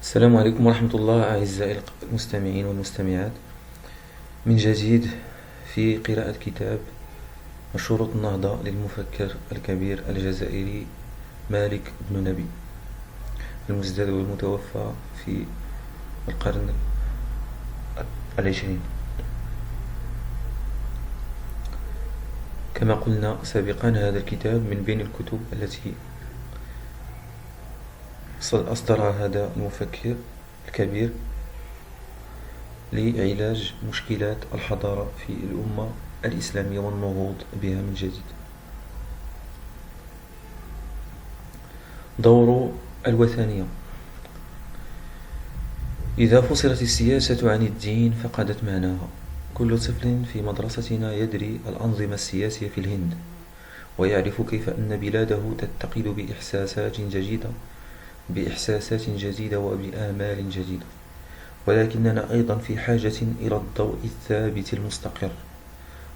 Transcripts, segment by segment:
السلام عليكم ورحمة الله أعزائي المستمعين والمستمعات، من جديد في قراءة كتاب شروط النهضة للمفكر الكبير الجزائري مالك بن نبي المزداد والمتوفى في القرن العشرين. كما قلنا سابقا، هذا الكتاب من بين الكتب التي أصدرها هذا المفكر الكبير لعلاج مشكلات الحضارة في الأمة الإسلامية والنهوض بها من جديد. دور الوثنية. إذا فصلت السياسة عن الدين فقدت معناها. كل طفل في مدرستنا يدري الأنظمة السياسية في الهند، ويعرف كيف أن بلاده تتقد بإحساسات جديدة وبآمال جديدة، ولكننا أيضا في حاجة إلى الضوء الثابت المستقر،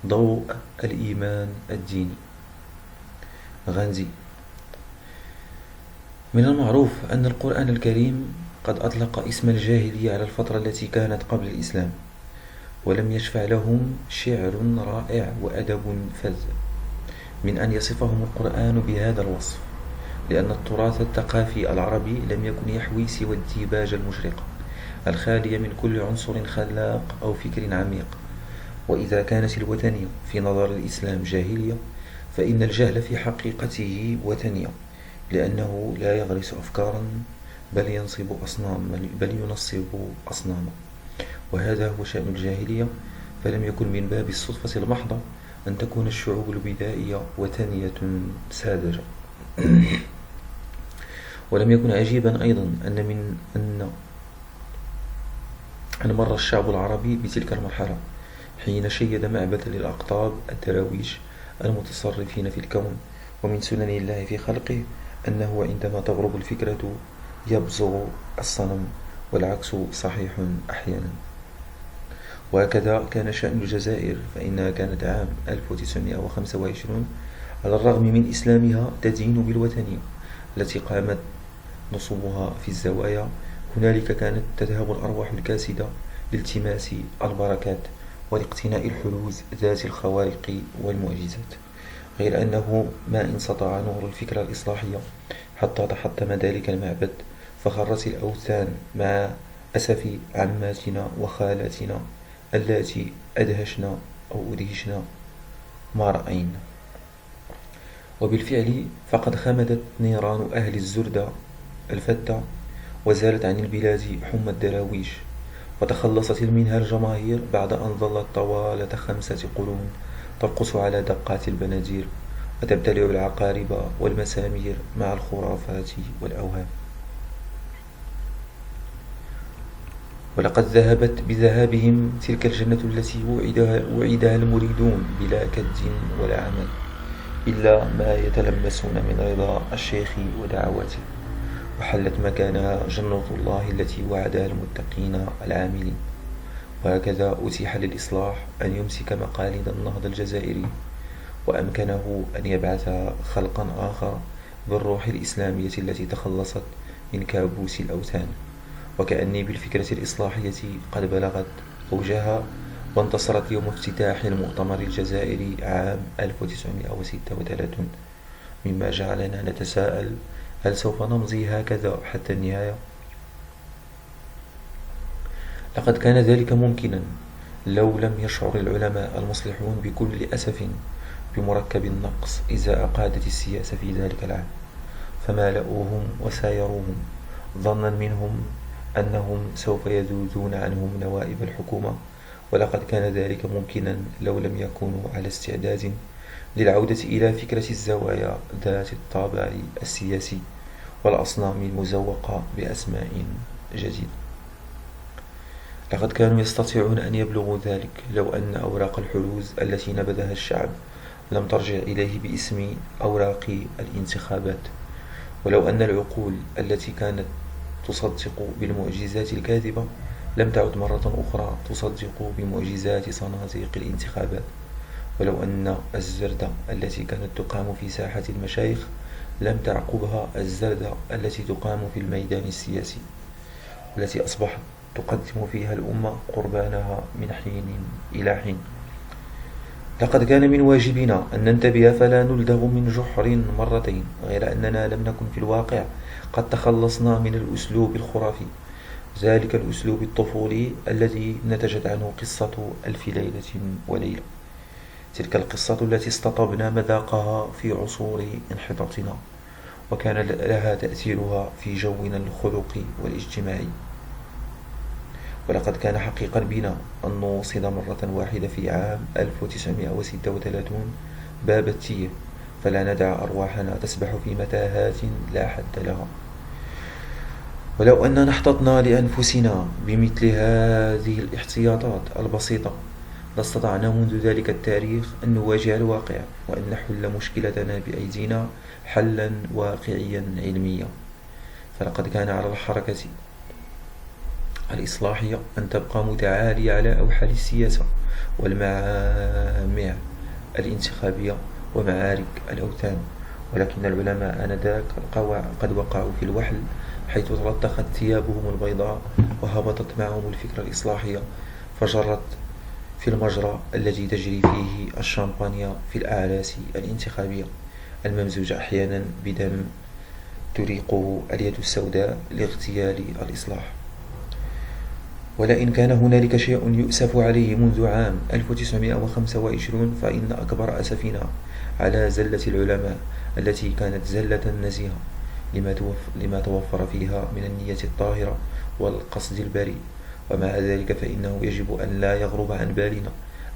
ضوء الإيمان الديني. غاندي. من المعروف أن القرآن الكريم قد أطلق اسم الجاهلية على الفترة التي كانت قبل الإسلام، ولم يشفع لهم شعر رائع وأدب فذ من أن يصفهم القرآن بهذا الوصف، لأن التراث الثقافي العربي لم يكن يحوي سوى الديباج المشرقة الخالية من كل عنصر خلاق أو فكر عميق. وإذا كانت الوثنية في نظر الإسلام جاهلية، فإن الجهل في حقيقته وثنية، لأنه لا يغرس أفكارا بل ينصب أصناما. وهذا هو شأن الجاهلية، فلم يكن من باب الصدفة المحضة أن تكون الشعوب البدائية وثنية ساذجة. ولم يكن عجيبا أيضا أن مر الشعب العربي بتلك المرحلة حين شيد معبدا للأقطاب الدراويش المتصرفين في الكون، ومن سنن الله في خلقه أنه عندما تغرب الفكرة يبزغ الصنم، والعكس صحيح أحيانا. وهكذا كان شأن الجزائر، فإنها كانت عام 1925 على الرغم من إسلامها تدين بالوثنية التي قامت نصبها في الزوايا. هنالك كانت تذهب الأرواح الكاسدة لالتماس البركات ولاقتناء الحلول ذات الخوارق والمعجزات، غير أنه ما انسطع نور الفكرة الإصلاحية حتى تحطم ذلك المعبد، فخرت الأوثان مع أسف عماتنا وخالاتنا اللاتي أدهشنا ما رأينا. وبالفعل فقد خمدت نيران أهل الزردة الفتة، وزالت عن البلاد حمى الدراويش، وتخلصت منها الجماهير بعد أن ظلت طوال 5 قرون ترقص على دقات البنادير وتبتلع العقارب والمسامير مع الخرافات والأوهام. ولقد ذهبت بذهابهم تلك الجنة التي وعدها المريدون بلا كد ولا عمل، إلا ما يتلمسون من رضا الشيخ ودعواته، وحلت مكانها جنة الله التي وعدها المتقين العاملين. وهكذا أتيح للإصلاح أن يمسك مقاليد النهضة الجزائري، وأمكنه أن يبعث خلقا آخر بالروح الإسلامية التي تخلصت من كابوس الأوثان. وكأني بالفكرة الإصلاحية قد بلغت أوجها وانتصرت يوم افتتاح المؤتمر الجزائري عام 1936، مما جعلنا نتساءل: هل سوف نمضي هكذا حتى النهاية؟ لقد كان ذلك ممكنا لو لم يشعر العلماء المصلحون بكل أسف بمركب النقص إزاء قادة السياسة في ذلك العام، فمالؤوهم وسايروهم ظنا منهم أنهم سوف يذوذون عنهم نوائب الحكومة. ولقد كان ذلك ممكنا لو لم يكونوا على استعداد للعودة إلى فكرة الزوايا ذات الطابع السياسي والأصنام المزوقة بأسماء جديدة. لقد كانوا يستطيعون أن يبلغوا ذلك لو أن أوراق الحلول التي نبذها الشعب لم ترجع إليه باسم أوراق الانتخابات، ولو أن العقول التي كانت تصدق بالمعجزات الكاذبة لم تعد مرة أخرى تصدق بمعجزات صناديق الانتخابات، ولو أن الزردة التي كانت تقام في ساحة المشايخ لم تعقبها الزردة التي تقام في الميدان السياسي، والتي أصبحت تقدم فيها الأمة قربانها من حين إلى حين. لقد كان من واجبنا أن ننتبه فلا نلدغ من جحر مرتين، غير أننا لم نكن في الواقع قد تخلصنا من الأسلوب الخرافي، ذلك الأسلوب الطفولي الذي نتجت عنه قصة ألف ليلة وليلة، تلك القصة التي استطبنا مذاقها في عصور انحطاطنا، وكان لها تأثيرها في جونا الخلقي والاجتماعي. ولقد كان حقيقا بنا أن نوصد مرة واحدة في عام 1936 باب التيه، فلا ندع أرواحنا تسبح في متاهات لا حد لها. ولو أننا احتطنا لأنفسنا بمثل هذه الاحتياطات البسيطة لاستطعنا منذ ذلك التاريخ أن نواجه الواقع، وأن نحل مشكلتنا بأيدينا حلا واقعيا علميا. فلقد كان على الحركة الإصلاحية أن تبقى متعالية على أوحال السياسة والمعامع الانتخابية ومعارك الأوثان، ولكن العلماء آنذاك قد وقعوا في الوحل، حيث تلطخت ثيابهم البيضاء وهبطت معهم الفكرة الإصلاحية، فجرت في المجرى الذي تجري فيه الشامبانيا في الأعراس الانتخابية الممزوج أحيانا بدم تريقه اليد السوداء لاغتيال الإصلاح. ولئن كان هنالك شيء يؤسف عليه منذ عام 1925 فإن أكبر أسفنا على زلة العلماء التي كانت زلة نزيهة لما توفر فيها من النية الطاهرة والقصد البريء. ومع ذلك فإنه يجب أن لا يغرب عن بالنا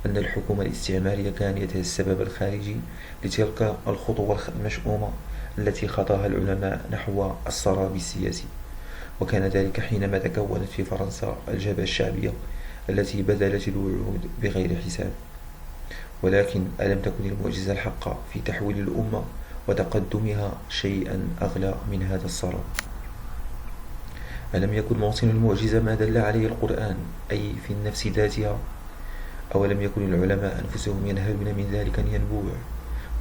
أن الحكومة الاستعمارية كانت هي السبب الخارجي لتلك الخطوة المشؤومة التي خطاها العلماء نحو السراب السياسي. وكان ذلك حينما تكونت في فرنسا الجبهة الشعبية التي بذلت الوعود بغير حساب. ولكن ألم تكن المعجزة الحقة في تحويل الأمة وتقدمها شيئا أغلى من هذا السراب؟ ألم يكن موطن المعجزة ما دل عليه القرآن، أي في النفس ذاتها؟ أولم يكن العلماء أنفسهم ينهلون من ذلك الينبوع؟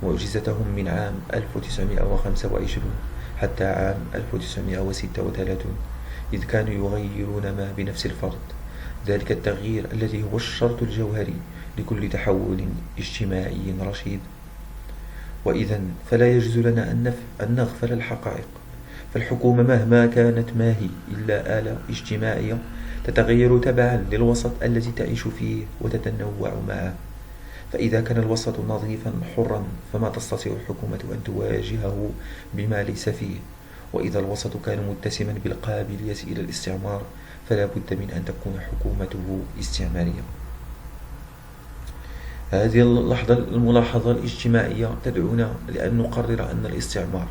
معجزتهم من عام 1925 حتى عام 1936، إذ كانوا يغيرون ما بنفس الفرد، ذلك التغيير الذي هو الشرط الجوهري لكل تحول اجتماعي رشيد. وإذا فلا يجوز لنا أن نغفل الحقائق، فالحكومة مهما كانت ما هي إلا آلة اجتماعية تتغير تبعا للوسط الذي تعيش فيه وتتنوع معه. فإذا كان الوسط نظيفا حرا فما تستطيع الحكومة أن تواجهه بما ليس فيه، وإذا الوسط كان متسما بالقابلية إلى الاستعمار فلا بد من أن تكون حكومته استعمارية. هذه الملاحظة الاجتماعية تدعونا لأن نقرر أن الاستعمار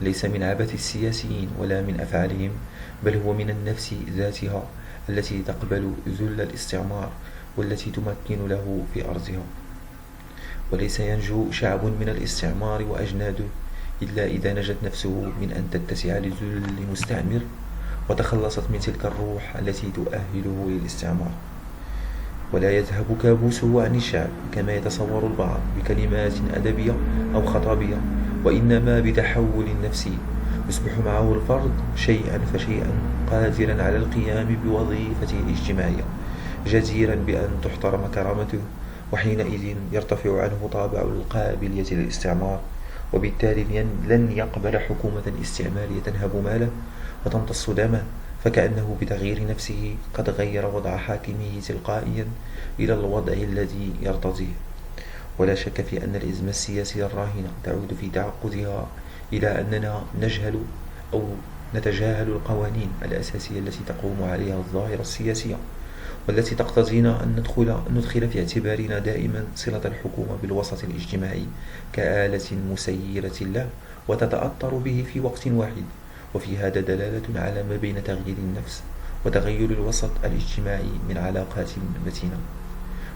ليس من عبث السياسيين ولا من أفعالهم، بل هو من النفس ذاتها التي تقبل ذل الاستعمار والتي تمكن له في أرضها. وليس ينجو شعب من الاستعمار وأجناده إلا إذا نجت نفسه من أن تتسع لذل المستعمر وتخلصت من تلك الروح التي تؤهله للاستعمار. ولا يذهب كابوسه عن الشعب كما يتصور البعض بكلمات أدبية أو خطابية، وإنما بتحول نفسي يصبح معه الفرد شيئا فشيئا قادرا على القيام بوظيفته الاجتماعية، جديرا بأن تحترم كرامته، وحينئذ يرتفع عنه طابع القابلية للاستعمار، وبالتالي لن يقبل حكومة استعمارية تنهب ماله وتمتص دمه، فكأنه بتغيير نفسه قد غير وضع حاكمه تلقائيا إلى الوضع الذي يرتضيه. ولا شك في أن الإزمة السياسية الراهنة تعود في تعقدها إلى أننا نجهل أو نتجاهل القوانين الأساسية التي تقوم عليها الظاهرة السياسية، والتي تقتضينا أن ندخل في اعتبارنا دائما صلة الحكومة بالوسط الاجتماعي كآلة مسيرة له وتتأثر به في وقت واحد. وفي هذا دلالة على ما بين تغيير النفس وتغير الوسط الاجتماعي من علاقات متينة.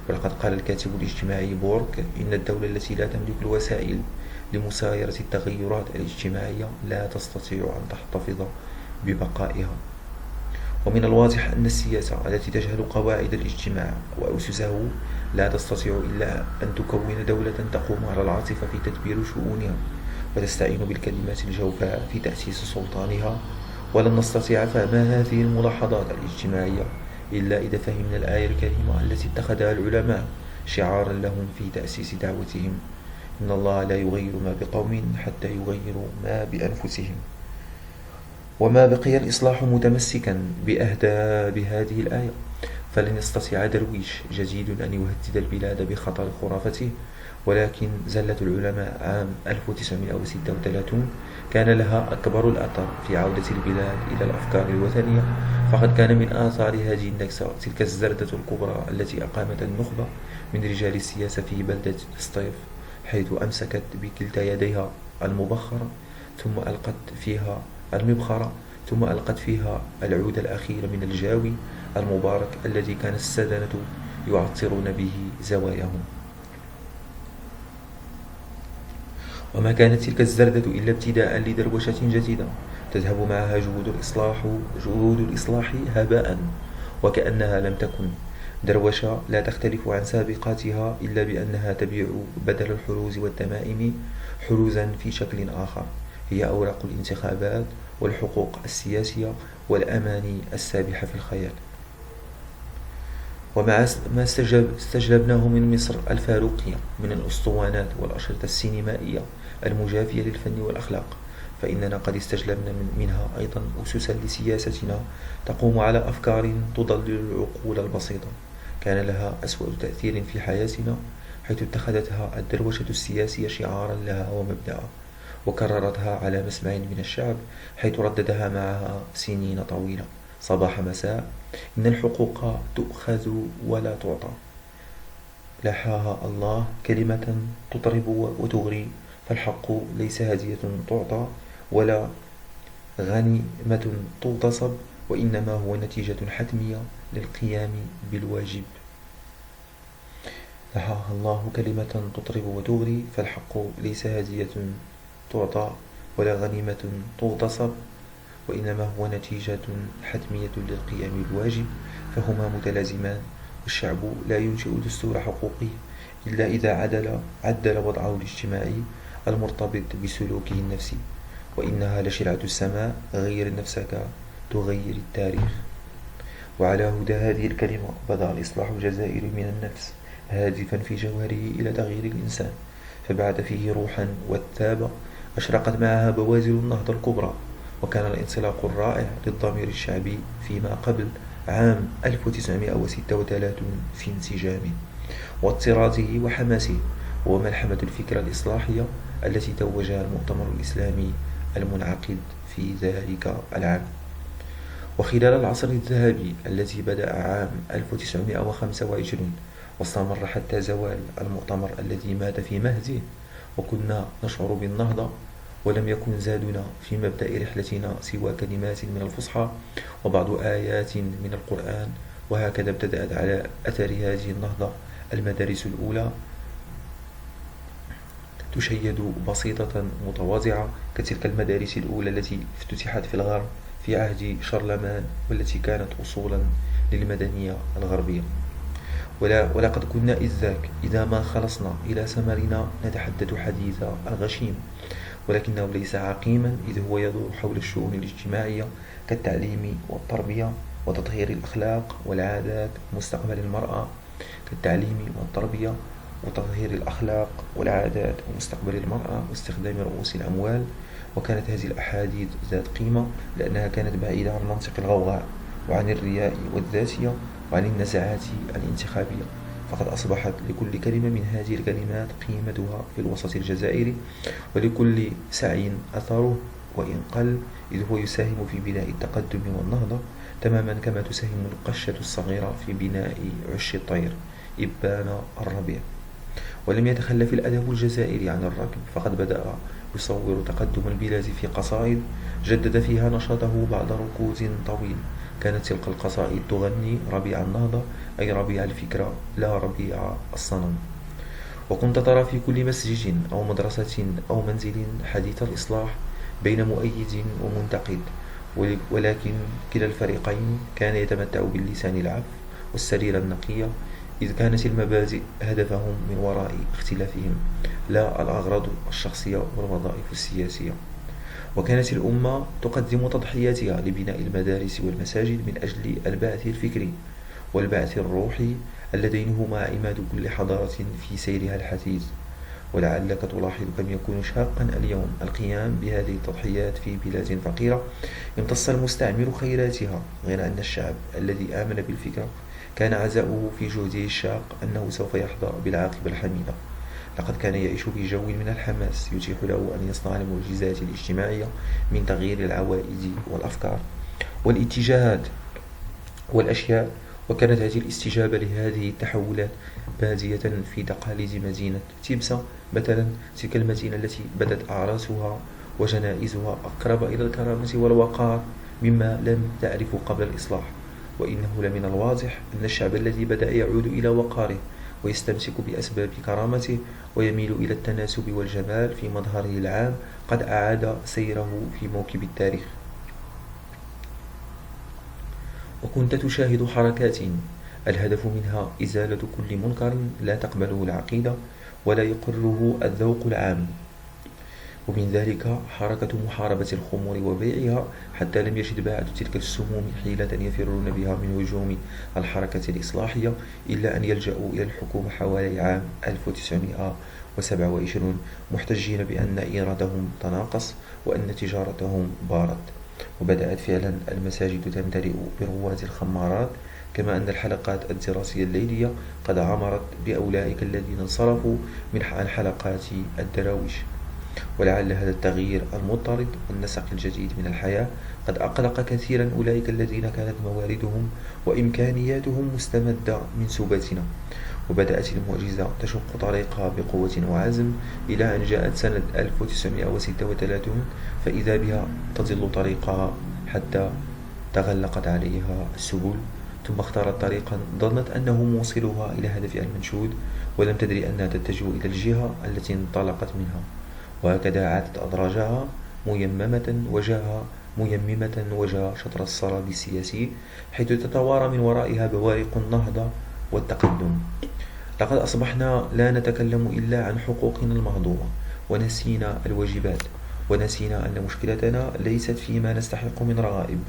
ولقد قال الكاتب الاجتماعي بورك إن الدولة التي لا تملك الوسائل لمسايرة التغيرات الاجتماعية لا تستطيع أن تحتفظ ببقائها. ومن الواضح أن السياسة التي تجهل قواعد الاجتماع وأسسه لا تستطيع إلا أن تكون دولة تقوم على العاطفة في تدبير شؤونها، وتستعين بالكلمات الجوفاء في تأسيس سلطانها، ولن نستطيع فهم هذه الملاحظات الاجتماعية إلا إذا فهمنا الآية الكريمة التي اتخذها العلماء شعارا لهم في تأسيس دعوتهم: إن الله لا يغير ما بقوم حتى يغيروا ما بأنفسهم. وما بقي الإصلاح متمسكا بأهداب هذه الآية، فلن يستطيع درويش جديد أن يهدد البلاد بخطر خرافته، ولكن زلة العلماء عام 1936 كان لها أكبر الأثر في عودة البلاد إلى الأفكار الوثنية، فقد كان من آثار هذه النكسة تلك الزردة الكبرى التي أقامت النخبة من رجال السياسة في بلدة سطيف، حيث أمسكت بكلتا يديها المبخرة ثم ألقت فيها المبخرة ثم ألقت فيها العود الأخير من الجاوي المبارك الذي كان السادنة يعطرون به زواياهم. وما كانت تلك الزردة إلا ابتداء لدروشة جديدة تذهب معها جهود الإصلاح هباء، وكأنها لم تكن دروشة لا تختلف عن سابقاتها إلا بأنها تبيع بدل الحروز والتمائم حروزا في شكل آخر، هي أوراق الانتخابات والحقوق السياسية والأماني السابحة في الخيال. ومع ما استجلبناه من مصر الفاروقية من الأسطوانات والأشرطة السينمائية المجافية للفن والأخلاق، فإننا قد استجلبنا منها أيضا أسسا لسياستنا تقوم على أفكار تضلل العقول البسيطة كان لها أسوأ تأثير في حياتنا، حيث اتخذتها الدروشة السياسية شعارا لها ومبدأ، وكررتها على مسمع من الشعب، حيث رددها معها سنين طويلة صباح مساء: إن الحقوق تؤخذ ولا تعطى، لحاها الله كلمة تطرب وتغري، فالحق ليس هدية تعطى ولا غنيمة تغتصب، وإنما هو نتيجة حتمية للقيام بالواجب. لحاها الله كلمة تطرب وتغري، فالحق ليس هدية تعطى ولا غنيمة تغتصب، وإنما هو نتيجة حتمية للقيام بالواجب، فهما متلازمان، والشعب لا ينشئ دستور حقوقي إلا إذا عدل وضعه الاجتماعي المرتبط بسلوكه النفسي، وإنها لشرعة السماء: غير نفسك تغير التاريخ. وعلى هدى هذه الكلمة بدأ الإصلاح الجزائري من النفس، هادفا في جوهره إلى تغيير الإنسان، فبعث فيه روحا وثابة أشرقت معها بوازل النهضة الكبرى، وكان الانطلاق الرائع للضمير الشعبي فيما قبل عام 1936 في انسجامه واضطراده وحماسه، وملحمة الفكرة الإصلاحية التي توجها المؤتمر الإسلامي المنعقد في ذلك العام. وخلال العصر الذهبي الذي بدأ عام 1925 واستمر حتى زوال المؤتمر الذي مات في مهده، وكنا نشعر بالنهضة، ولم يكن زادنا في مبدأ رحلتنا سوى كلمات من الفصحى وبعض آيات من القرآن. وهكذا ابتدأت على أثر هذه النهضة المدارس الأولى تشيد بسيطة متواضعة كتلك المدارس الأولى التي افتتحت في الغرب في عهد شارلمان، والتي كانت أصولا للمدنية الغربية. ولقد كنا إذ ذاك إذا ما خلصنا إلى ثمرنا نتحدث حديث الغشيم، ولكنه ليس عقيما، إذ هو يدور حول الشؤون الاجتماعية كالتعليم والتربية وتطهير الأخلاق والعادات ومستقبل المرأة، كالتعليم والتربية وتطهير الأخلاق والعادات ومستقبل المرأة واستخدام رؤوس الأموال. وكانت هذه الأحاديث ذات قيمة لأنها كانت بعيدة عن منطق الغوغاء وعن الرياء والذاتية وعن النزعات الانتخابية، فقد أصبحت لكل كلمة من هذه الكلمات قيمتها في الوسط الجزائري، ولكل سعي أثره وإن قل، إذ هو يساهم في بناء التقدم والنهضة تماما كما تساهم القشة الصغيرة في بناء عش الطير إبان الربيع. ولم يتخلف الأدب الجزائري عن الركب، فقد بدأ يصور تقدم البلاد في قصائد جدد فيها نشاطه بعد ركود طويل. كانت تلك القصائد تغني ربيع النهضة، أي ربيع الفكرة لا ربيع الصنم. وكنت ترى في كل مسجد أو مدرسة أو منزل حديث الإصلاح بين مؤيد ومنتقد، ولكن كلا الفريقين كان يتمتع باللسان العفو والسريرة النقية، إذ كانت المبادئ هدفهم من وراء اختلافهم، لا الأغراض الشخصية والوظائف السياسية. وكانت الأمة تقدم تضحياتها لبناء المدارس والمساجد من أجل البعث الفكري والبعث الروحي اللذين هما عماد كل حضارة في سيرها الحثيث. ولعلك تلاحظ كم يكون شاقا اليوم القيام بهذه التضحيات في بلاد فقيرة امتص المستعمر خيراتها، غير أن الشعب الذي آمن بالفكرة كان عزاؤه في جهده الشاق أنه سوف يحظى بالعاقبة الحميدة. لقد كان يعيش في جو من الحماس يتيح له أن يصنع المعجزات الاجتماعية من تغيير العوائد والأفكار والاتجاهات والأشياء. وكانت هذه الاستجابة لهذه التحولات بادية في تقاليد مدينة تيبسا مثلا، تلك المدينة التي بدت أعراسها وجنائزها أقرب إلى الكرامة والوقار مما لم تعرف قبل الإصلاح. وإنه لمن الواضح أن الشعب الذي بدأ يعود إلى وقاره ويستمسك بأسباب كرامته ويميل إلى التناسب والجمال في مظهره العام قد أعاد سيره في موكب التاريخ. وكنت تشاهد حركات الهدف منها إزالة كل منكر لا تقبله العقيدة ولا يقره الذوق العام، ومن ذلك حركة محاربة الخمور وبيعها، حتى لم يجد باعة تلك السموم حيلة يفرون بها من هجوم الحركة الإصلاحية إلا أن يلجأوا إلى الحكومة حوالي عام 1927 محتجين بأن إيرادهم تناقص وأن تجارتهم بارت. وبدأت فعلا المساجد تمتلئ برواد الخمارات، كما أن الحلقات الدراسية الليلية قد عمرت بأولئك الذين انصرفوا عن حلقات الدراويش. ولعل هذا التغيير المضطرد والنسق الجديد من الحياة قد أقلق كثيرا أولئك الذين كانت مواردهم وإمكانياتهم مستمدة من سباتنا. وبدأت المعجزة تشق طريقها بقوة وعزم إلى أن جاءت سنة 1936 فإذا بها تضل طريقها حتى تغلقت عليها السبل، ثم اختارت طريقا ظنت أنه موصلها إلى هدفها المنشود ولم تدري أنها تتجه إلى الجهة التي انطلقت منها. وهكذا عادت أدراجها ميممة وجه شطر السراب السياسي، حيث تتوارى من ورائها بوارق النهضة والتقدم. لقد أصبحنا لا نتكلم إلا عن حقوقنا المهضومة ونسينا الواجبات، ونسينا أن مشكلتنا ليست فيما نستحق من رغائب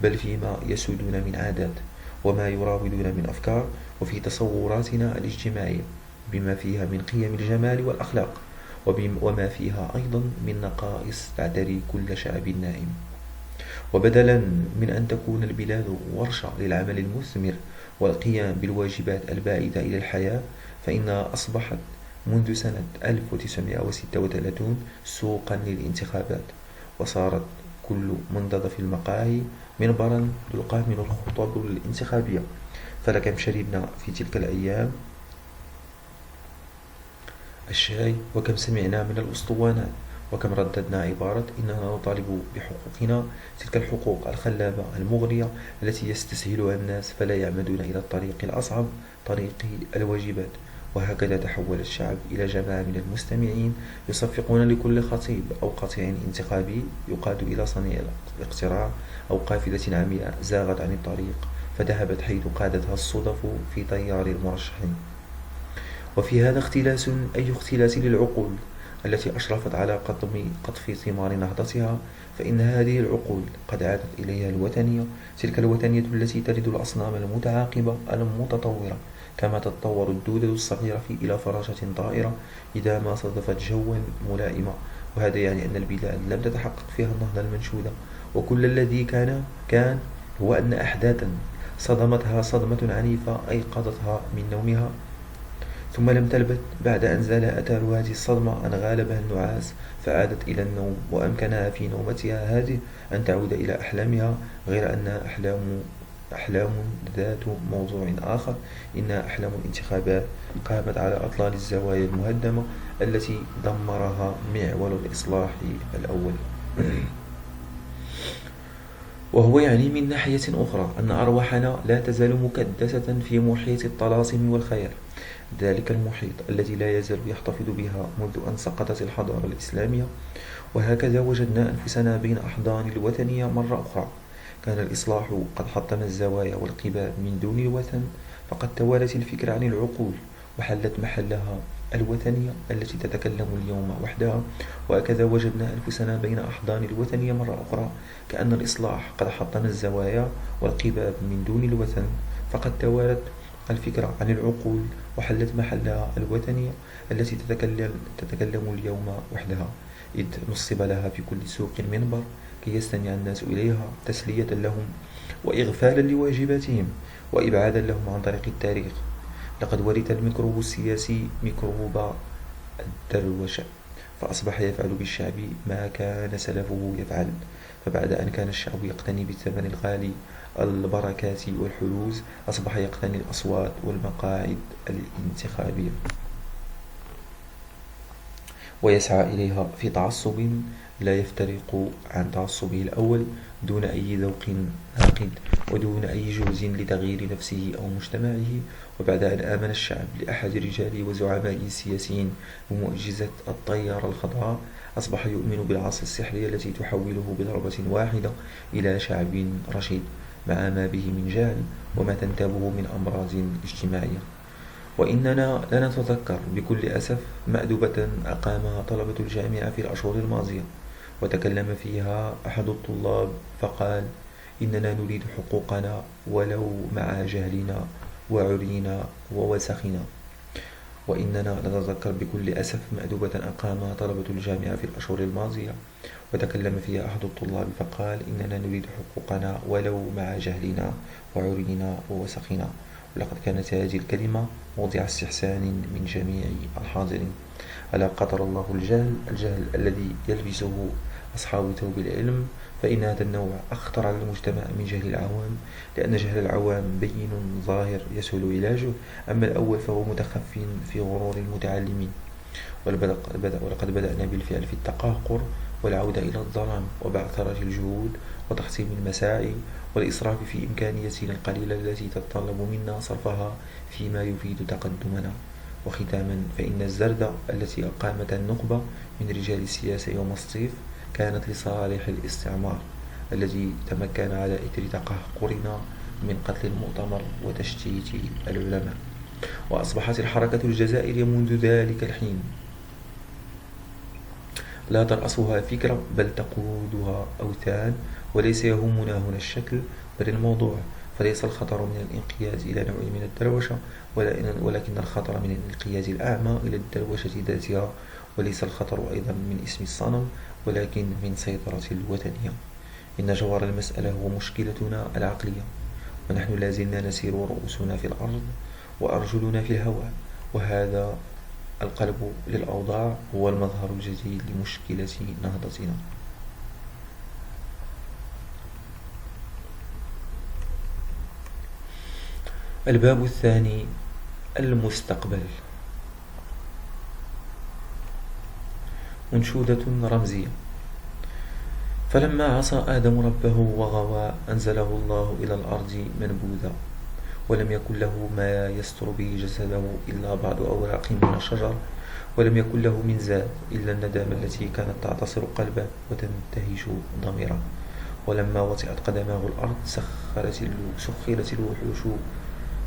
بل فيما يسودنا من عادات وما يراودون من أفكار، وفي تصوراتنا الاجتماعية بما فيها من قيم الجمال والأخلاق وما فيها أيضا من نقائص تعتري كل شعب نائم. وبدلا من أن تكون البلاد ورشة للعمل المثمر والقيام بالواجبات البائدة إلى الحياة، فإنها أصبحت منذ سنة 1936 سوقا للانتخابات، وصارت كل منضد في المقاهي منبرا يلقى من الخطب الانتخابية. فلكم شربنا في تلك الأيام الشاي، وكم سمعنا من الأسطوانات، وكم رددنا عبارة إننا نطالب بحقوقنا، تلك الحقوق الخلابة المغرية التي يستسهلها الناس فلا يعمدون إلى الطريق الأصعب، طريق الواجبات. وهكذا تحول الشعب إلى جماعة من المستمعين يصفقون لكل خطيب أو قطيع انتخابي يقاد إلى صنيع الاقتراع أو قافلة عمياء زاغت عن الطريق فذهبت حيث قادتها الصدف في طيار المرشحين. وفي هذا اختلاس أي اختلاس للعقول التي أشرفت على قطف ثمار نهضتها، فإن هذه العقول قد عادت إليها الوثنية، تلك الوثنية التي تلد الأصنام المتعاقبة المتطورة، كما تتطور الدودة الصغيرة إلى فراشة طائرة إذا ما صادفت جوا ملائمة. وهذا يعني أن البلاد لم تتحقق فيها النهضة المنشودة، وكل الذي كان هو أن أحداثا صدمتها صدمة عنيفة أيقظتها من نومها، ثم لم تلبث بعد أن زال أثر هذه الصدمة أن غالبها النعاس فعادت إلى النوم، وأمكنها في نومتها هذه أن تعود إلى أحلامها، غير أنها أحلام ذات موضوع آخر، إنها أحلام الانتخابات قامت على أطلال الزوايا المهدمة التي دمرها معول الإصلاح الأول. وهو يعني من ناحية أخرى أن أرواحنا لا تزال مكدسة في محيط الطلاسم والخيال، ذلك المحيط الذي لا يزال يحتفظ بها منذ أن سقطت الحضارة الإسلامية. وهكذا وجدنا أنفسنا بين أحضان الوثنية مرة أخرى. كان الإصلاح قد حطم الزوايا والقباب من دون الوثن، فقد توالت الفكرة عن العقول وحلت محلها الوثنية التي تتكلم اليوم وحدها، وهكذا وجدنا أنفسنا بين أحضان الوثنية مرة أخرى، كأن الإصلاح قد حطم الزوايا والقباب من دون الوثن، فقد توارت الفكرة عن العقول وحلت محلها الوثنية التي تتكلم اليوم وحدها، إذ نصب لها في كل سوق منبر كي يستمع الناس إليها تسلية لهم وإغفالا لواجباتهم وإبعادا لهم عن طريق التاريخ. لقد ورث الميكروب السياسي ميكروب الدروشة، فأصبح يفعل بالشعب ما كان سلفه يفعل، فبعد أن كان الشعب يقتني بالثمن الغالي البركات والحلوز، أصبح يقتني الأصوات والمقاعد الانتخابية ويسعى إليها في تعصب لا يفترق عن تعصبه الأول، دون أي ذوق عاقل ودون أي جهد لتغيير نفسه أو مجتمعه. وبعد أن آمن الشعب لأحد رجاله وزعمائه السياسيين بمعجزة الطيارة الخضراء، أصبح يؤمن بالعصا السحرية التي تحوله بضربة واحدة إلى شعب رشيد، مع ما به من جهل وما تنتابه من أمراض اجتماعية. وإننا لنتذكر بكل أسف مأدبة أقامها طلبة الجامعة في الأشهر الماضية، وتكلم فيها أحد الطلاب فقال: إننا نريد حقوقنا ولو مع جهلنا وعرينا ووسخنا. وإننا نتذكر بكل أسف مأدبة أقامها طلبة الجامعة في الأشهر الماضية، وتكلم فيها أحد الطلاب فقال: إننا نريد حقوقنا ولو مع جهلنا وعرينا ووسخنا. ولقد كانت هذه الكلمة موضع استحسان من جميع الحاضرين. ألا قدر الله الجهل الذي يلبسه أصحاب ثوب العلم، فإن هذا النوع أخطر على المجتمع من جهل العوام، لأن جهل العوام بين ظاهر يسهل علاجه، أما الأول فهو متخف في غرور المتعلمين. ولقد بدأنا بالفعل في التقهقر والعودة إلى الظلام وبعثرة الجهود وتحطيم المساعي والإسراف في إمكانياتنا القليلة التي تتطلب منا صرفها فيما يفيد تقدمنا. وختاما، فإن الزردة التي أقامتها النخبة من رجال السياسة يوم الصيف كانت لصالح الاستعمار الذي تمكن على إثر تقهقرنا من قتل المؤتمر وتشتيت العلماء. وأصبحت الحركة الجزائرية منذ ذلك الحين لا ترأسها فكرة بل تقودها أوثان، وليس يهمنا هنا الشكل بل الموضوع. فليس الخطر من الانقياد إلى نوع من الدروشة، ولكن الخطر من الانقياد الأعمى إلى الدروشة ذاتها، وليس الخطر أيضا من اسم الصنم ولكن من سيطرة الوثنية. إن جوهر المسألة هو مشكلتنا العقلية، ونحن لازلنا نسير رؤوسنا في الأرض وأرجلنا في الهواء، وهذا القلب للأوضاع هو المظهر الجديد لمشكلة نهضتنا. الباب الثاني: المستقبل. أنشودة رمزية. فلما عصى آدم ربه وغوى أنزله الله إلى الأرض منبوذا، ولم يكن له ما يستر به جسده إلا بعض أوراق من الشجر، ولم يكن له من زاد إلا الندامة التي كانت تعتصر قلبه وتنتهش ضميره. ولما وطئت قدماه الأرض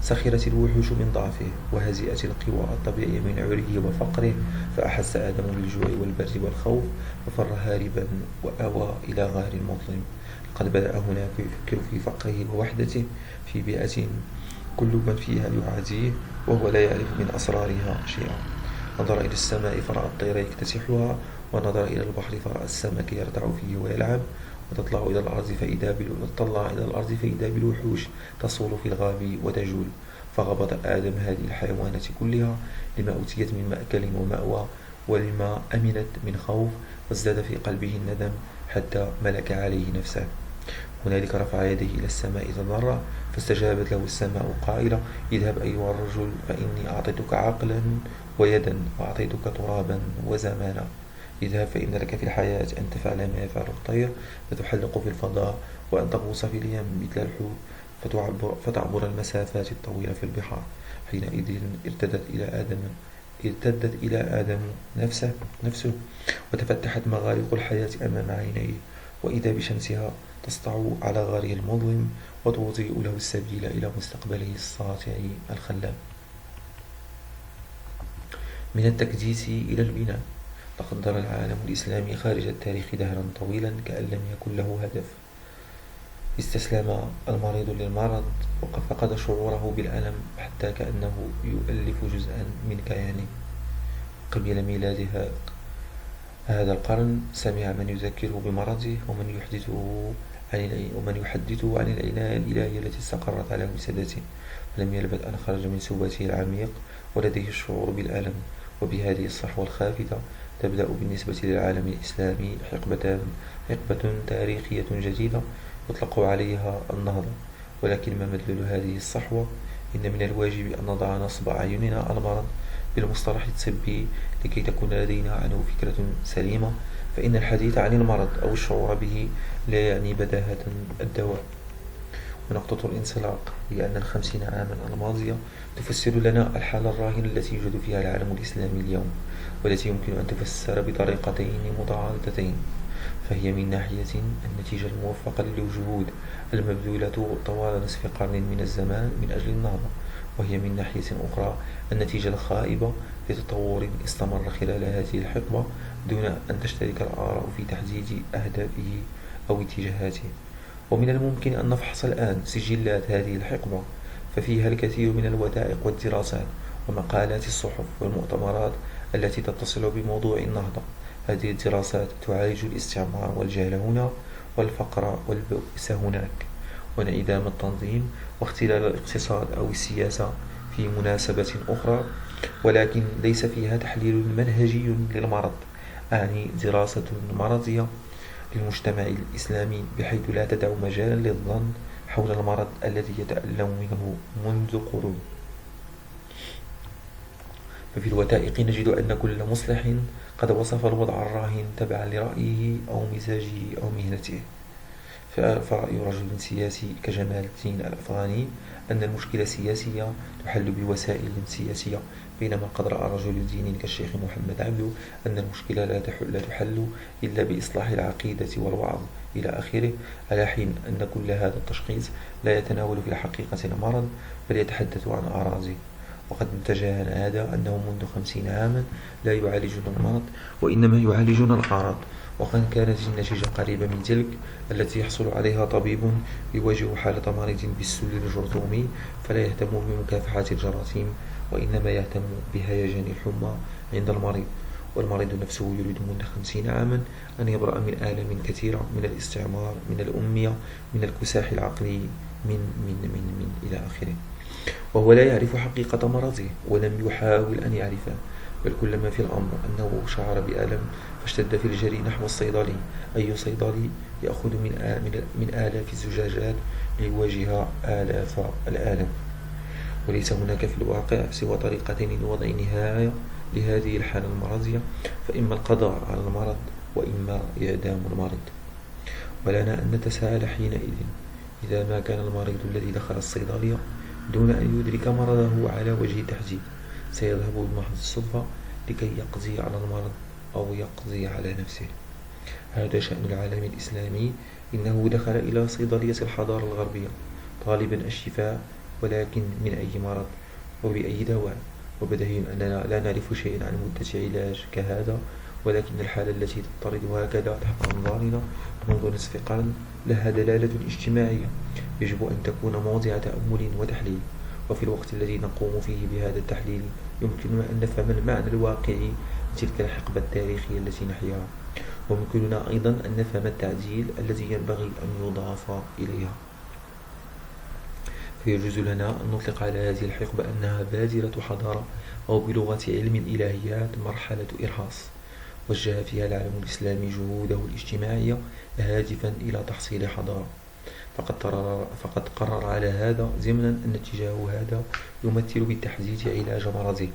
سخرت الوحوش من ضعفه، وهزئت القوى الطبيعية من عريه وفقره، فأحس آدم بالجوع والبرد والخوف، ففر هاربا وآوى إلى غار مظلم. لقد بدأ هناك يفكر في فقره ووحدته في بيئة كل من فيها يعاديه وهو لا يعرف من أسرارها شيئا. نظر إلى السماء فرأى الطير يكتسحها، ونظر إلى البحر فرأى السمك يرتع فيه ويلعب، وتطلع إلى الأرض فإذا بالوحوش تصول في الغاب وتجول. فغبط آدم هذه الحيوانات كلها لما أوتيت من مأكل ومأوى، ولما أمنت من خوف، وازداد في قلبه الندم حتى ملك عليه نفسه. هنالك رفع يديه إلى السماء تضرع، فاستجابت له السماء قائلة: اذهب أيها الرجل، فإني أعطيتك عقلا ويدا وأعطيتك ترابا وزمانا. اذهب، فإن لك في الحياة أن تفعل ما يفعل الطير، فتحلق في الفضاء، وأن تغوص في اليم مثل الحوت، فتعبر المسافات الطويلة في البحار. حينئذ ارتدت إلى آدم نفسه، وتفتحت مغالق الحياة أمام عينيه، وإذا بشمسها تسطع على غاره المظلم وتوضئ له السبيل إلى مستقبله الساطع الخلاب. من التكديس إلى البناء. لقد ظل العالم الإسلامي خارج التاريخ دهرا طويلا كأن لم يكن له هدف. استسلم المريض للمرض فقد شعوره بالألم حتى كأنه يؤلف جزءا من كيانه. قبل ميلاد هذا القرن سمع من يذكره بمرضه ومن يحدثه عن العناية الإلهية التي استقرت على وسادته، فلم يلبث أن خرج من سباته العميق ولديه الشعور بالألم. وبهذه الصحوة الخافتة تبدأ بالنسبة للعالم الإسلامي حقبة تاريخية جديدة يطلق عليها النهضة. ولكن ما مدلول هذه الصحوة؟ إن من الواجب أن نضع نصب أعيننا على المرض بالمصطلح الطبي لكي تكون لدينا عنه فكرة سليمة، فإن الحديث عن المرض أو الشعور به لا يعني بداهة الدواء. ونقطة الانطلاق هي أن 50 عاما الماضية تفسر لنا الحالة الراهنة التي يوجد فيها العالم الإسلامي اليوم، والتي يمكن أن تفسر بطريقتين متعارضتين. فهي من ناحية النتيجة الموفقة للجهود المبذولة طوال نصف قرن من الزمان من أجل النهضة، وهي من ناحية أخرى النتيجة الخائبة لتطور استمر خلال هذه الحقبة دون أن تشترك الآراء في تحديد أهدافه أو اتجاهاته. ومن الممكن أن نفحص الآن سجلات هذه الحقبة، ففيها الكثير من الوثائق والدراسات ومقالات الصحف والمؤتمرات التي تتصل بموضوع النهضة. هذه الدراسات تعالج الاستعمار والجهل هنا، والفقر والبؤس هناك، وانعدام التنظيم واختلال الاقتصاد أو السياسة في مناسبة أخرى، ولكن ليس فيها تحليل منهجي للمرض، أعني دراسة مرضية للمجتمع الإسلامي، بحيث لا تدع مجالا للظن حول المرض الذي يتألم منه منذ قرون. ففي الوثائق نجد أن كل مصلح قد وصف الوضع الراهن تبعا لرأيه أو مزاجه أو مهنته. فرأي رجل سياسي كجمال الدين الأفغاني أن المشكلة السياسية تحل بوسائل سياسية، بينما قد رأى رجل دين كالشيخ محمد عبده أن المشكلة لا تحل إلا بإصلاح العقيدة والوعظ إلى آخره، على حين أن كل هذا التشخيص لا يتناول في الحقيقة المرض بل يتحدث عن أعراضه. وقد تجاهل هذا أنهم منذ 50 عاما لا يعالجون المرض وإنما يعالجون الأعراض، وقد كانت النتيجة قريبة من تلك التي يحصل عليها طبيب يواجه حالة مريض بالسل الجرثومي فلا يهتم بمكافحة الجراثيم، وإنما يهتم بهيجان الحمى عند المريض، والمريض نفسه يريد منذ 50 عاما أن يبرأ من آلام كثيرة، من الاستعمار، من الأمية، من الكساح العقلي، من إلى آخره. وهو لا يعرف حقيقة مرضه ولم يحاول أن يعرفه، بل كل ما في الأمر أنه شعر بألم فاشتد في الجري نحو الصيدلي. أي صيدلي يأخذ من آلاف الزجاجات ليواجه آلاف الآلام. وليس هناك في الواقع سوى طريقتين لوضع نهاية لهذه الحالة المرضية، فإما القضاء على المرض وإما إعدام المريض. ولنا أن نتساءل حينئذ: إذا ما كان المريض الذي دخل الصيدلية دون أن يدرك مرضه على وجه التحديد سيذهب بمحض الصدفة لكي يقضي على المرض أو يقضي على نفسه؟ هذا شأن العالم الإسلامي. إنه دخل إلى صيدلية الحضارة الغربية طالبا الشفاء، ولكن من أي مرض وبأي دواء؟ وبدهي أننا لا نعرف شيئا عن مدة علاج كهذا، ولكن الحالة التي تضطرد هكذا تحت أنظارنا منذ نصف قرن لها دلالة اجتماعية يجب أن تكون موضع تأمل وتحليل. وفي الوقت الذي نقوم فيه بهذا التحليل يمكننا أن نفهم المعنى الواقعي لتلك الحقبة التاريخية التي نحياها، ويمكننا أيضا أن نفهم التعديل الذي ينبغي أن يضاف إليها. فيجوز لنا أن نطلق على هذه الحقبة أنها بادرة حضارة، أو بلغة علم الإلهيات مرحلة إرهاص، وجه فيها العالم الإسلامي جهوده الاجتماعية هادفا إلى تحصيل حضارة. فقد قرر على هذا ضمنا أن اتجاه هذا يمثل بالتحديد علاج مرضه،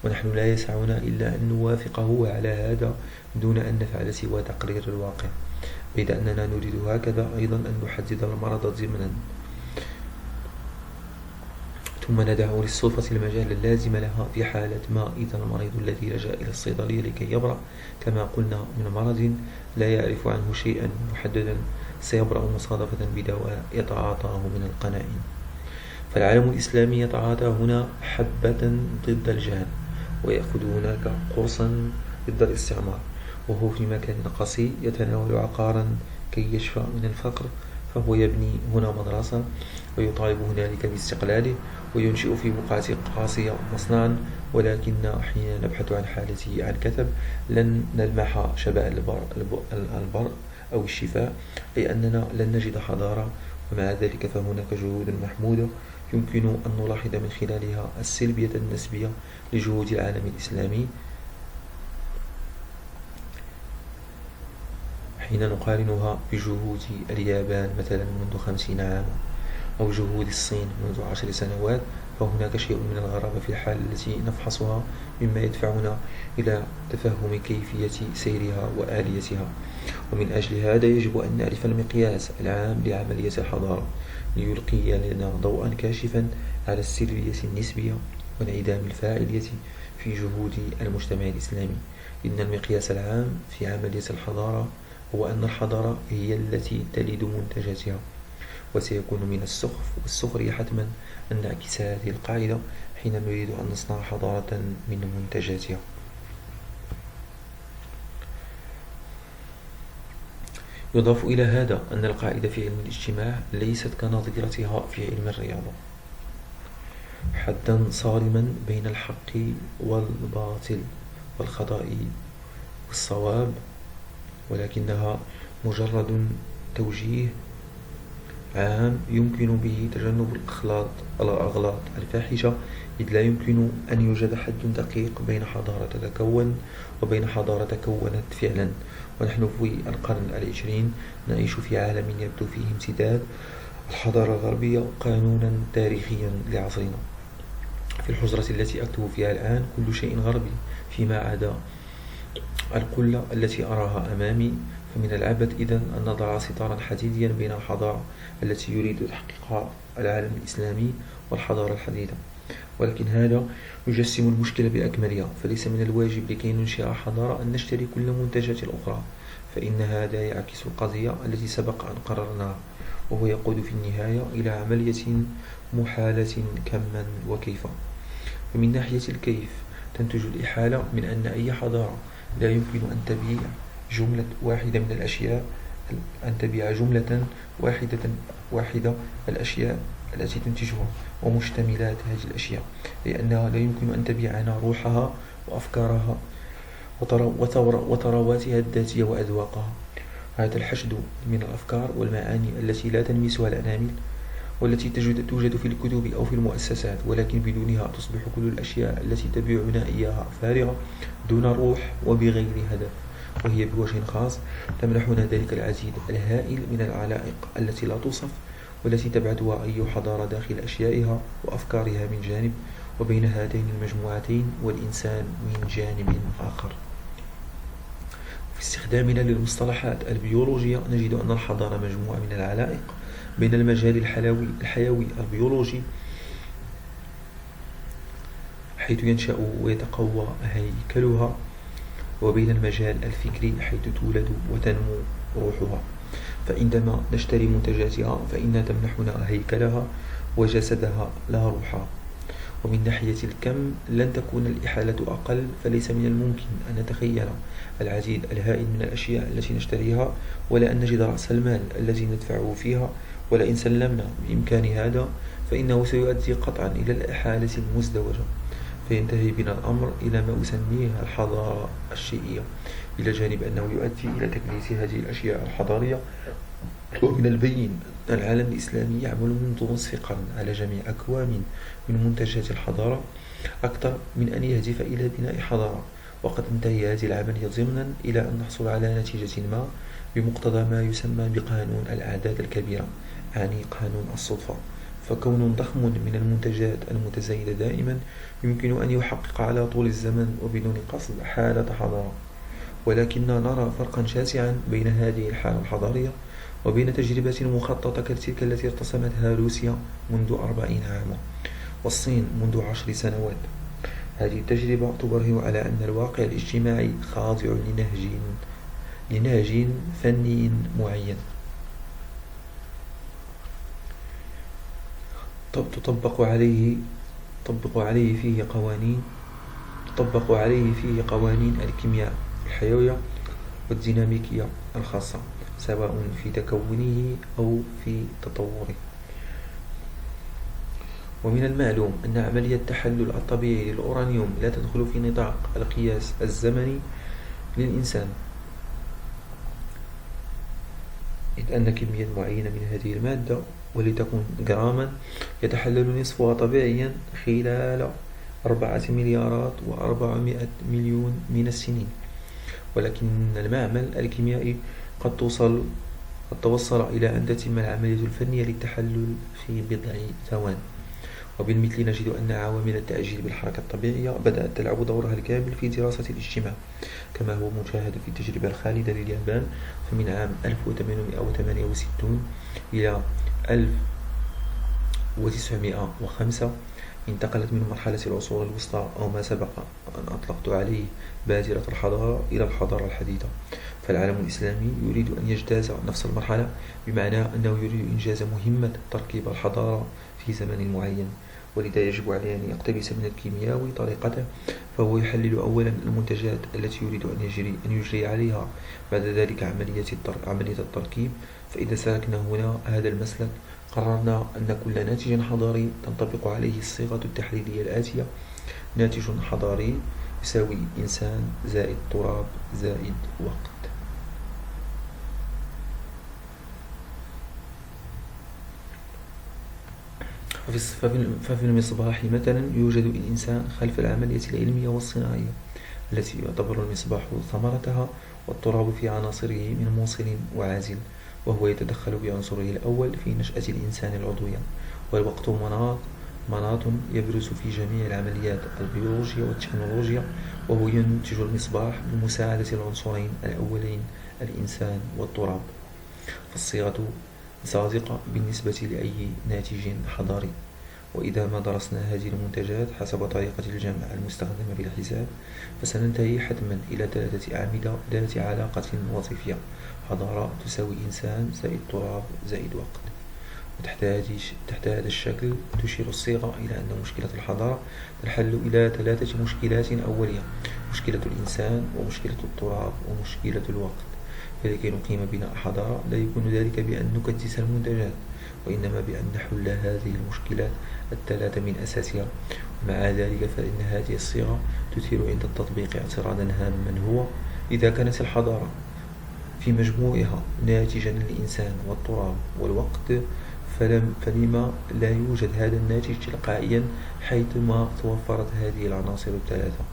ونحن لا يسعنا إلا أن نوافقه على هذا دون أن نفعل سوى تقرير الواقع، بيد أننا نريد هكذا أيضا أن نحدد المرض ضمنا، ثم ندع للسلطة المجال اللازم لها في حالة ما إذا المريض الذي لجأ إلى الصيدلية لكي يبرأ كما قلنا من مرض لا يعرف عنه شيئا محددا سيبرأ مصادفة بدواء يتعاطاه من القنائن. فالعالم الإسلامي يتعاطى هنا حبة ضد الجهل، ويأخذ هناك قرصا ضد الاستعمار، وهو في مكان قصي يتناول عقارا كي يشفى من الفقر، فهو يبني هنا مدرسة ويطالب هنالك باستقلاله، وينشئ في بقعة قاسية مصنعا. ولكن حين نبحث عن حالته عن كثب لن نلمح شبه البر أو الشفاء، أي أننا لن نجد حضارة. ومع ذلك فهناك جهود محمودة يمكن أن نلاحظ من خلالها السلبية النسبية لجهود العالم الإسلامي حين نقارنها بجهود اليابان مثلا منذ 50 عاما، أو جهود الصين منذ 10 سنوات. فهناك شيء من الغرابة في الحال التي نفحصها، مما يدفعنا إلى تفهم كيفية سيرها وآليتها. ومن أجل هذا يجب أن نعرف المقياس العام لعملية الحضارة ليلقي لنا ضوءا كاشفا على السلبية النسبية وانعدام الفاعلية في جهود المجتمع الإسلامي. إن المقياس العام في عملية الحضارة هو أن الحضارة هي التي تلد منتجاتها، وسيكون من السخرية حتما أن نعكس هذه القاعدة حين نريد أن نصنع حضارة من منتجاتها. يضاف إلى هذا أن القاعدة في علم الاجتماع ليست كنظيرتها في علم الرياضة، حدا صارما بين الحق والباطل والخطأ والصواب، ولكنها مجرد توجيه عام يمكن به تجنب الأغلاط الفاحشة، إذ لا يمكن أن يوجد حد دقيق بين حضارة تتكون وبين حضارة تكونت فعلا. ونحن في القرن العشرين نعيش في عالم يبدو فيه امتداد الحضارة الغربية قانونا تاريخيا لعصرنا. في الحجرة التي أكتب فيها الآن كل شيء غربي فيما عدا القلة التي أراها أمامي. فمن العبث إذن أن نضع ستارا حديديا بين الحضارة التي يريد تحقيقها العالم الإسلامي والحضارة الحديثة، ولكن هذا يجسم المشكلة بأكملها. فليس من الواجب لكي ننشئ حضارة أن نشتري كل منتجات الأخرى، فإن هذا يعكس القضية التي سبق أن قررناها، وهو يقود في النهاية إلى عملية محالة كما وكيفا. فمن ناحية الكيف تنتج الإحالة من أن أي حضارة لا يمكن أن تبيع جملة واحدة من الأشياء، أن تبيع جملة واحدة الأشياء التي تنتجها ومشتملات هذه الأشياء، لأنها لا يمكن أن تبيعنا روحها وأفكارها وثرواتها الذاتية وأذواقها. هذا الحشد من الأفكار والمعاني التي لا تلمسها الأنامل، والتي توجد في الكتب أو في المؤسسات، ولكن بدونها تصبح كل الأشياء التي تبيعنا إياها فارغة دون روح وبغير هدف. وهي بوجه خاص تمنحنا ذلك العديد الهائل من العلائق التي لا توصف، والتي تبعثها أي حضارة داخل أشيائها وأفكارها من جانب، وبين هاتين المجموعتين والإنسان من جانب آخر. في استخدامنا للمصطلحات البيولوجية نجد أن الحضارة مجموعة من العلائق بين المجال الحيوي البيولوجي حيث ينشأ ويتقوى هيكلها، وبين المجال الفكري حيث تولد وتنمو روحها. فعندما نشتري منتجاتها فإنها تمنحنا هيكلها وجسدها لا روحها. ومن ناحية الكم لن تكون الإحالة أقل، فليس من الممكن أن نتخيل العديد الهائل من الأشياء التي نشتريها ولا أن نجد رأس المال الذي ندفعه فيها. ولئن سلمنا بإمكان هذا فإنه سيؤدي قطعا إلى الإحالة المزدوجة، فينتهي بنا الأمر إلى ما أسميه الحضارة الشيئية، إلى جانب أنه يؤدي إلى تكديس هذه الأشياء الحضارية. ومن البين أن العالم الإسلامي يعمل منذ نصف قرن على جميع أكوان من منتجات الحضارة أكثر من أن يهدف إلى بناء حضارة، وقد انتهي هذه العملية ضمنا إلى أن نحصل على نتيجة ما بمقتضى ما يسمى بقانون الأعداد الكبيرة، يعني قانون الصدفة. فكون ضخم من المنتجات المتزايدة دائما يمكن أن يحقق على طول الزمن وبدون قصد حالة حضارة، ولكننا نرى فرقا شاسعا بين هذه الحالة الحضارية وبين تجربة مخططة كتلك التي ارتسمتها روسيا منذ 40 عاما والصين منذ 10 سنوات. هذه التجربة تبرهن على أن الواقع الاجتماعي خاضع لنهج فني معين تطبق عليه فيه قوانين تطبق عليه فيه قوانين الكيمياء الحيوية والديناميكية الخاصة، سواء في تكونه أو في تطوره. ومن المعلوم أن عملية التحلل الطبيعي للأورانيوم لا تدخل في نطاق القياس الزمني للإنسان، إذ أن كمية معينة من هذه المادة ولتكن جراما يتحلل نصفها طبيعيا خلال 4,400,000,000 من السنين، ولكن المعمل الكيميائي قد توصل إلى أن تتم العملية الفنية للتحلل في بضع ثوان. وبالمثل نجد أن عوامل التأجيل بالحركة الطبيعية بدأت تلعب دورها الكامل في دراسة الاجتماع، كما هو مشاهد في التجربة الخالدة لليابان. فمن عام 1868 إلى 1905 انتقلت من مرحلة العصور الوسطى أو ما سبق أن أطلقت عليه بادرة الحضارة إلى الحضارة الحديثة. فالعالم الإسلامي يريد أن يجتاز نفس المرحلة، بمعنى أنه يريد إنجاز مهمة تركيب الحضارة في زمن معين، ولذا يجب عليه أن يقتبس من الكيمياوي طريقته، فهو يحلل أولا المنتجات التي يريد أن يجري عليها بعد ذلك عملية التركيب. فإذا سلكنا هنا هذا المسلك قررنا أن كل ناتج حضاري تنطبق عليه الصيغة التحليلية الآتية: ناتج حضاري يساوي إنسان زائد تراب زائد وقت. ففي المصباح مثلا يوجد الإنسان خلف العملية العلمية والصناعية التي يعتبر المصباح ثمرتها، والتراب في عناصره من موصل وعازل، وهو يتدخل بعنصره الأول في نشأة الإنسان العضوية. والوقت مناط يبرز في جميع العمليات البيولوجية والتكنولوجيا، وهو ينتج المصباح بمساعدة العنصرين الأولين الإنسان والتراب. فالصيغة صادقة بالنسبة لأي ناتج حضاري. وإذا ما درسنا هذه المنتجات حسب طريقة الجمع المستخدمة في الحساب، فسننتهي حتما إلى 3 أعمدة ذات علاقة وظيفية: حضارة تساوي إنسان زائد تراب زائد وقت. وتحت هذا الشكل تشير الصيغة إلى أن مشكلة الحضارة تنحل إلى 3 مشكلات أولية: مشكلة الإنسان، ومشكلة التراب، ومشكلة الوقت. فلكي نقيم بناء حضارة لا يكون ذلك بأن نكدس المنتجات، وإنما بأن نحل هذه المشكلات ال3 من أساسها. ومع ذلك فإن هذه الصيغة تثير عند التطبيق اعتراضا هاما، هو: إذا كانت الحضارة في مجموعها ناتجا للإنسان والتراب والوقت، فلما لا يوجد هذا الناتج تلقائيا حيثما توفرت هذه العناصر ال3؟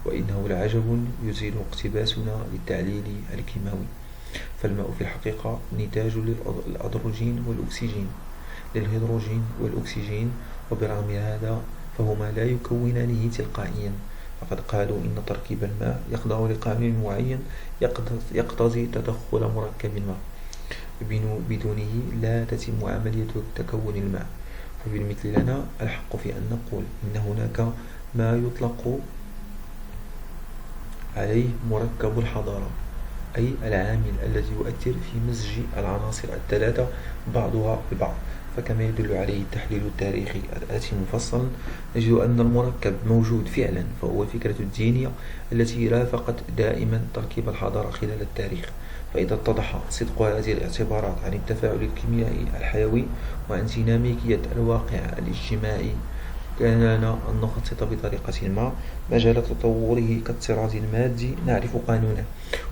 وإنه لعجب يزيل اقتباسنا للتعليل الكيماوي. فالماء في الحقيقة نتاج للهيدروجين والأكسجين، وبرغم هذا فهما لا يكونانه تلقائيا. فقد قالوا إن تركيب الماء يخضع لقانون معين يقتضي تدخل مركب ما، بدونه لا تتم عملية تكون الماء. فبالمثل لنا الحق في أن نقول إن هناك ما يطلق عليه مركب الحضارة، أي العامل الذي يؤثر في مزج العناصر ال3 بعضها ببعض. فكما يدل عليه التحليل التاريخي الآتي مفصلا، نجد أن المركب موجود فعلا، فهو الفكرة الدينية التي رافقت دائما تركيب الحضارة خلال التاريخ. فإذا اتضح صدق هذه الاعتبارات عن التفاعل الكيميائي الحيوي وعن ديناميكية الواقع الاجتماعي، كان لنا أن نخطط بطريقة ما مجال تطوره كالطراز المادي نعرف قانونه،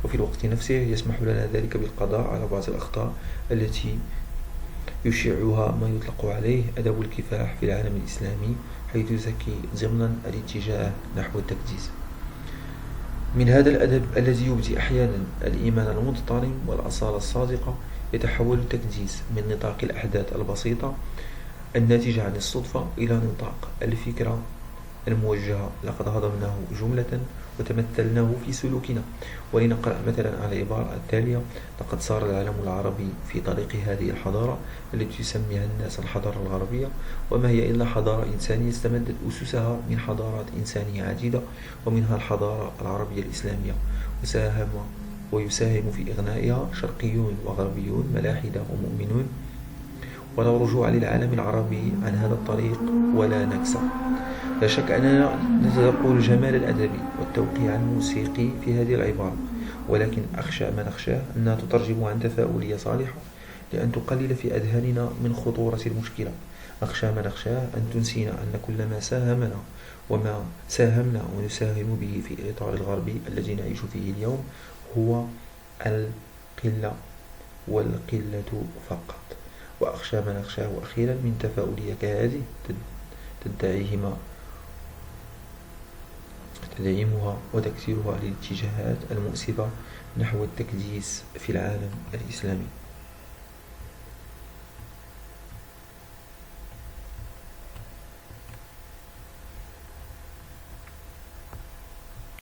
وفي الوقت نفسه يسمح لنا ذلك بالقضاء على بعض الأخطاء التي يشيعها ما يطلق عليه أدب الكفاح في العالم الإسلامي، حيث يزكي ضمنا الاتجاه نحو التكديس. من هذا الأدب الذي يبدي أحيانا الإيمان المضطرم والأصالة الصادقة، يتحول التكديس من نطاق الأحداث البسيطة الناتجة عن الصدفة إلى نطاق الفكرة الموجهة. لقد هضمناه جملة وتمثلناه في سلوكنا. ولنقرأ مثلا على العبارة التالية: لقد صار العالم العربي في طريق هذه الحضارة التي يسميها الناس الحضارة الغربية، وما هي إلا حضارة إنسانية استمدت أسسها من حضارات إنسانية عديدة، ومنها الحضارة العربية الإسلامية، ويساهم في إغنائها شرقيون وغربيون، ملاحدة ومؤمنون. ولا رجوع للعالم العربي عن هذا الطريق ولا نكسة. لا شك أننا نتذكر جمال الأدب والتوقيع الموسيقي في هذه العبارة، ولكن أخشى ما نخشاه أنها تترجم عن تفاؤلية صالحة لأن تقلل في أذهاننا من خطورة المشكلة. أخشى ما نخشاه أن تنسينا أن كل ما ساهمنا وما ساهمنا ونساهم به في الإطار الغربي الذي نعيش فيه اليوم هو القلة والقلة فقط. وأخشى ما نخشاه أخيرا من تفاؤلية كهذه تدعيهما تدعيمها وتكسيرها للاتجاهات المؤسفة نحو التكديس في العالم الإسلامي.